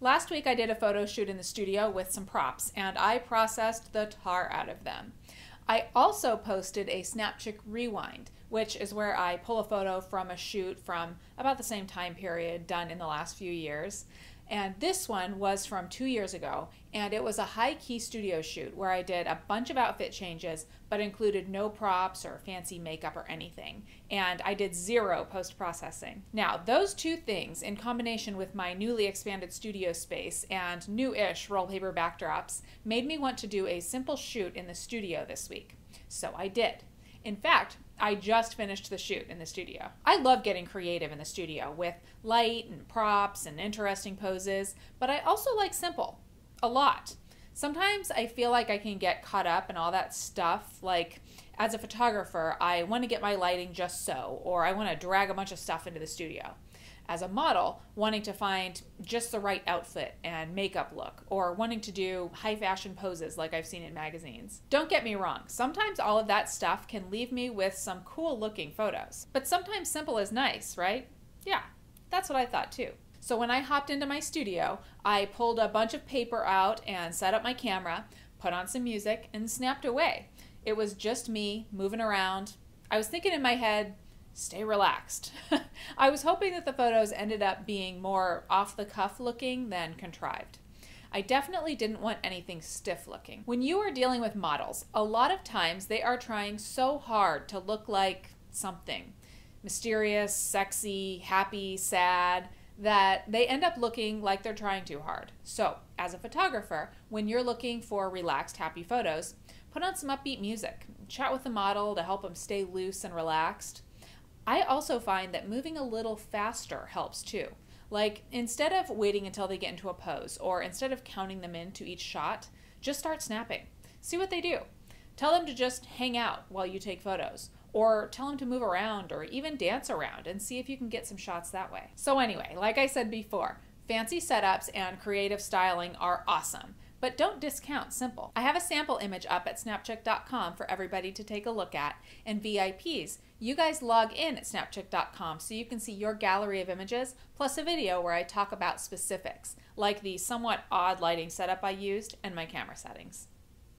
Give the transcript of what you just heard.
Last week I did a photo shoot in the studio with some props and I processed the tar out of them. I also posted a Snapchick Rewind, which is where I pull a photo from a shoot from about the same time period done in the last few years. And this one was from 2 years ago, and it was a high-key studio shoot where I did a bunch of outfit changes, but included no props or fancy makeup or anything. And I did zero post-processing. Now, those two things, in combination with my newly expanded studio space and new-ish roll paper backdrops, made me want to do a simple shoot in the studio this week. So I did. In fact, I just finished the shoot in the studio. I love getting creative in the studio with light and props and interesting poses, but I also like simple, a lot. Sometimes I feel like I can get caught up in all that stuff, like as a photographer, I want to get my lighting just so, or I want to drag a bunch of stuff into the studio. As a model, wanting to find just the right outfit and makeup look, or wanting to do high fashion poses like I've seen in magazines. Don't get me wrong, sometimes all of that stuff can leave me with some cool looking photos. But sometimes simple is nice, right? Yeah, that's what I thought too. So when I hopped into my studio, I pulled a bunch of paper out and set up my camera, put on some music, and snapped away. It was just me moving around. I was thinking in my head, stay relaxed. I was hoping that the photos ended up being more off-the-cuff looking than contrived. I definitely didn't want anything stiff looking. When you are dealing with models, a lot of times they are trying so hard to look like something. Mysterious, sexy, happy, sad, that they end up looking like they're trying too hard. So, as a photographer, when you're looking for relaxed, happy photos, put on some upbeat music. Chat with the model to help them stay loose and relaxed. I also find that moving a little faster helps too. Like, instead of waiting until they get into a pose, or instead of counting them into each shot, just start snapping. See what they do. Tell them to just hang out while you take photos, or tell them to move around or even dance around and see if you can get some shots that way. So anyway, like I said before, fancy setups and creative styling are awesome, but don't discount simple. I have a sample image up at snapchick.com for everybody to take a look at, and VIPs, you guys log in at snapchick.com so you can see your gallery of images, plus a video where I talk about specifics, like the somewhat odd lighting setup I used and my camera settings.